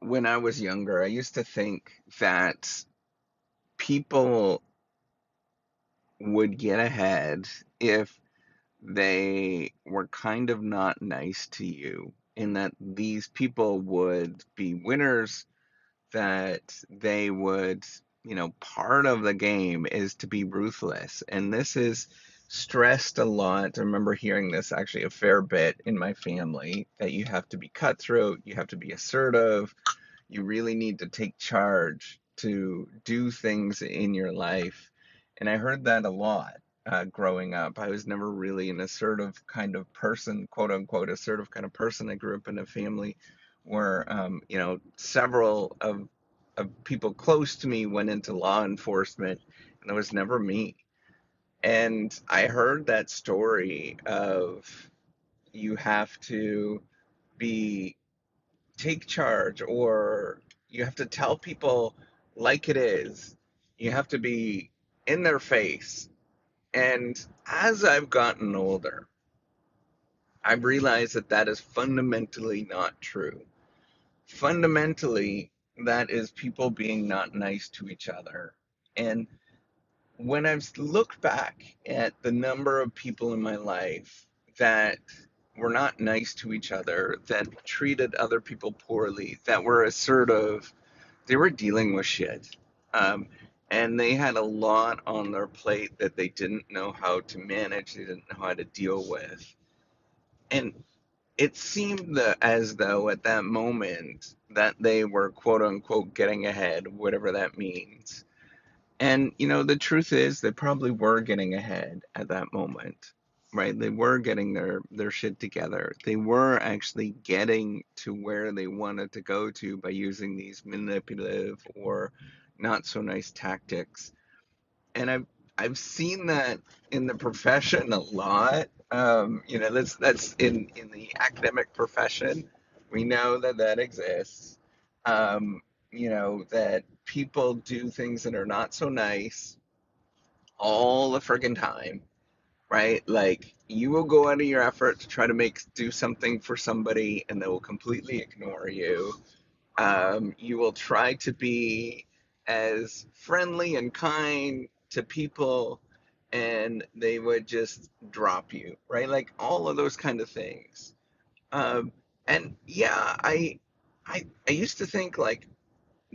when I was younger, I used to think that people would get ahead if they were kind of not nice to you, and that these people would be winners, that they would, part of the game is to be ruthless. And this is stressed a lot. I remember hearing this actually a fair bit in my family, that you have to be cutthroat, you have to be assertive, you really need to take charge to do things in your life. And I heard that a lot growing up. I was never really an assertive kind of person, quote unquote, assertive kind of person. I grew up in a family where, several of people close to me went into law enforcement, and it was never me. And I heard that story of you have to be take charge, or you have to tell people like it is. You have to be in their face. And as I've gotten older, I've realized that that is fundamentally not true. Fundamentally, that is people being not nice to each other. And when I've looked back at the number of people in my life that were not nice to each other, that treated other people poorly, that were assertive, they were dealing with shit. Um, and they had a lot on their plate that they didn't know how to manage, they didn't know how to deal with. And it seemed as though at that moment that they were quote unquote getting ahead, whatever that means. And, the truth is, they probably were getting ahead at that moment, right? They were getting their shit together. They were actually getting to where they wanted to go to by using these manipulative or not so nice tactics. And I've seen that in the profession a lot. That's in the academic profession. We know that that exists. That people do things that are not so nice all the friggin' time, right? Like you will go out of your effort to try to do something for somebody, and they will completely ignore you. You will try to be as friendly and kind to people, and they would just drop you, right? Like all of those kind of things. Um, and yeah, I used to think like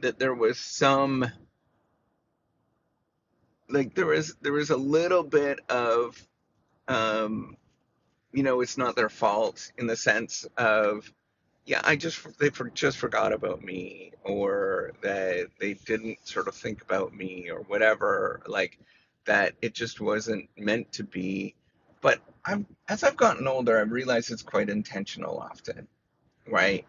that there was some, like there was a little bit of, um, it's not their fault, in the sense of, yeah, just forgot about me, or that they didn't sort of think about me, or whatever, like that it just wasn't meant to be. But as I've gotten older, I've realized it's quite intentional often, right?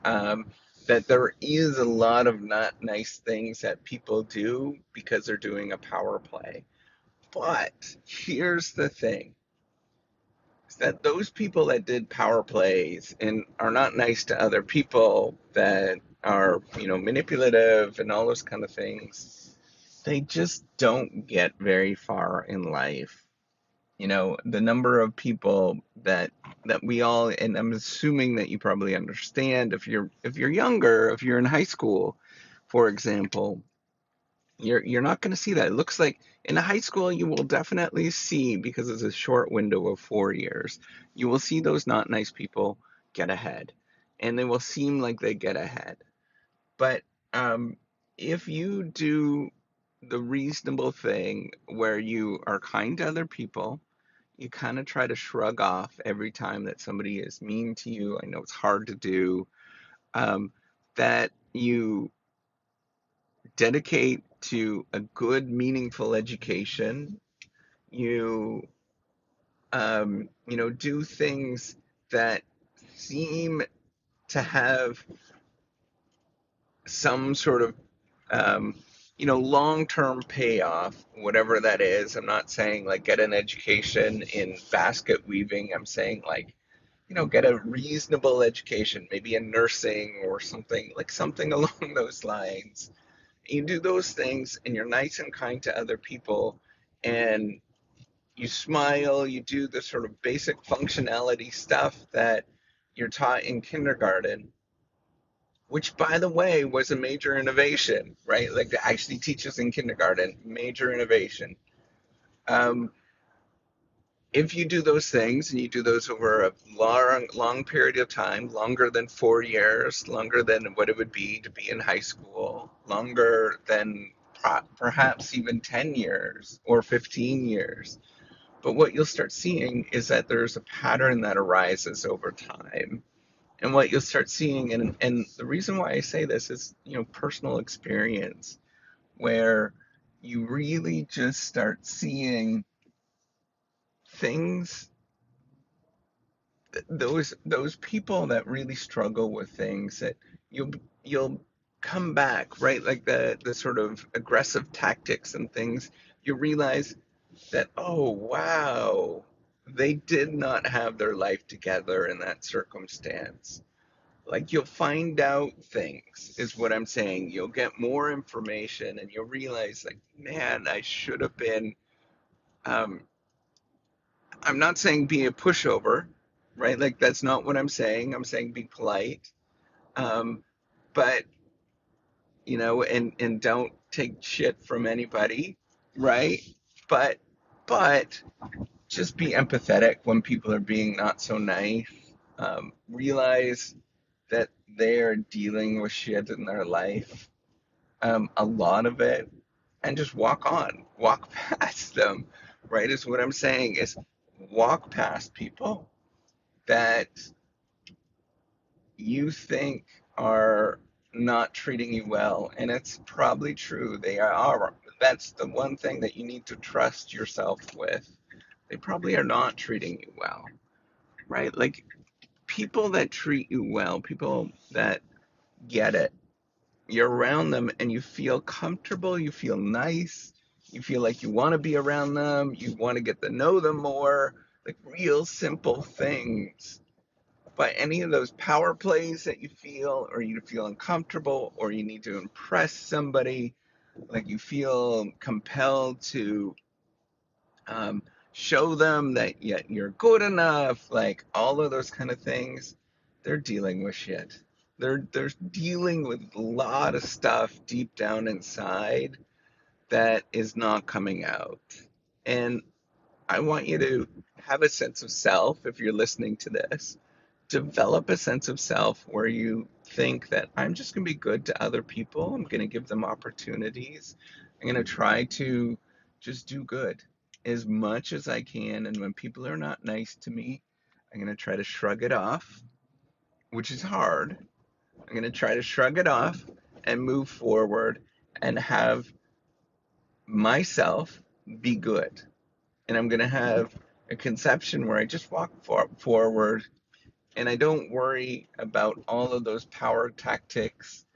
That there is a lot of not nice things that people do because they're doing a power play. But here's the thing, is that those people that did power plays and are not nice to other people, that are, manipulative and all those kind of things, they just don't get very far in life. The number of people that we all, and I'm assuming that you probably understand, if you're younger, if you're in high school, for example, you're not going to see that. It looks like in high school you will definitely see, because it's a short window of 4 years, you will see those not nice people get ahead, and they will seem like they get ahead. But um, if you do the reasonable thing where you are kind to other people, you kind of try to shrug off every time that somebody is mean to you. I know it's hard to do. That you dedicate to a good, meaningful education. You, do things that seem to have some sort of, um, long-term payoff, whatever that is. I'm not saying like get an education in basket weaving. I'm saying like, get a reasonable education, maybe in nursing or something, like something along those lines. You do those things, and you're nice and kind to other people, and you smile, you do the sort of basic functionality stuff that you're taught in kindergarten. which by the way was a major innovation, right? Like to actually teach us in kindergarten, major innovation. Um, if you do those things and you do those over a long period of time, longer than 4 years, longer than what it would be to be in high school, longer than perhaps even 10 years or 15 years. But what you'll start seeing is that there's a pattern that arises over time. And what you'll start seeing, and the reason why I say this is, personal experience, where you really just start seeing things, those people that really struggle with things, that you'll you'll come back, right? Like the sort of aggressive tactics and things, you realize that, oh wow, they did not have their life together in that circumstance. Like you'll find out things, is what I'm saying. You'll get more information and you'll realize, like, man, I should have been. um I'm not saying be a pushover, right? Like that's not what I'm saying. I'm saying be polite. um but and don't take shit from anybody, right? But but just be empathetic when people are being not so nice. Realize that they are dealing with shit in their life, a lot of it, and just walk on, walk past them, right? Is what I'm saying, is walk past people that you think are not treating you well. And it's probably true, they are. That's the one thing that you need to trust yourself with. They probably are not treating you well, right? Like people that treat you well, people that get it, you're around them and you feel comfortable, you feel nice, you feel like you want to be around them, you want to get to know them more, like real simple things. But any of those power plays that you feel, or you feel uncomfortable, or you need to impress somebody, like you feel compelled to show them that yet you're good enough, like all of those kind of things, they're dealing with shit. They're dealing with a lot of stuff deep down inside that is not coming out. And I want you to have a sense of self if you're listening to this. Develop a sense of self where you think that I'm just going to be good to other people. I'm going to give them opportunities. I'm going to try to just do good as much as I can. And when people are not nice to me, I'm going to try to shrug it off, which is hard. I'm going to try to shrug it off and move forward and have myself be good. And I'm going to have a conception where I just walk forward and I don't worry about all of those power tactics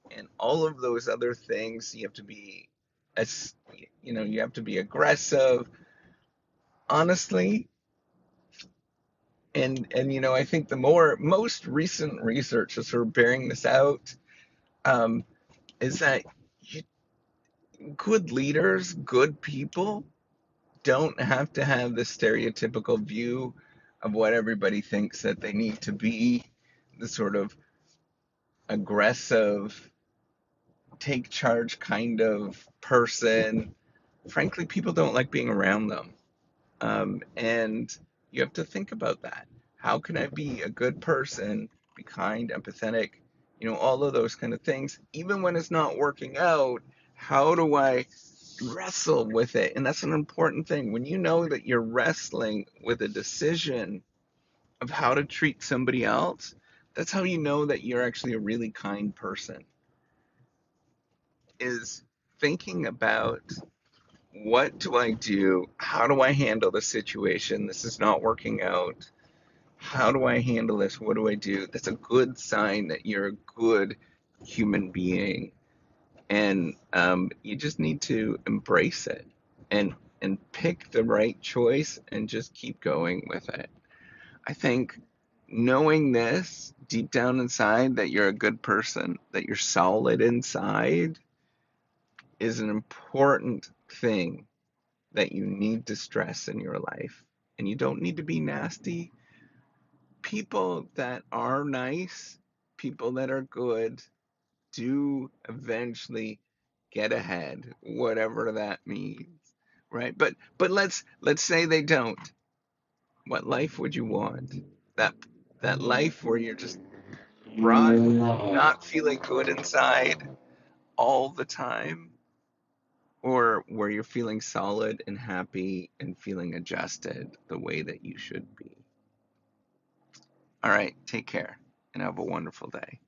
and all of those other things. You have to be, as you have to be aggressive, honestly. And I think the most recent research is sort of bearing this out. um, is that you, good leaders, good people, don't have to have the stereotypical view of what everybody thinks that they need to be, the sort of aggressive, take charge kind of person. Frankly, people don't like being around them. And you have to think about that. How can I be a good person, be kind, empathetic, all of those kind of things? Even when it's not working out, how do I wrestle with it? And that's an important thing. When you know that you're wrestling with a decision of how to treat somebody else, that's how you know that you're actually a really kind person. Is thinking about, what do I do? How do I handle the situation? This is not working out. How do I handle this? What do I do? That's a good sign that you're a good human being. And you just need to embrace it and pick the right choice and just keep going with it. I think knowing this deep down inside, that you're a good person, that you're solid inside, is an important thing that you need to stress in your life. And you don't need to be nasty. People that are nice people that are good do eventually get ahead, whatever that means, right? But let's say they don't. What life would you want? That that life where you're just not feeling good inside all the time, or where you're feeling solid and happy and feeling adjusted the way that you should be. All right, take care and have a wonderful day.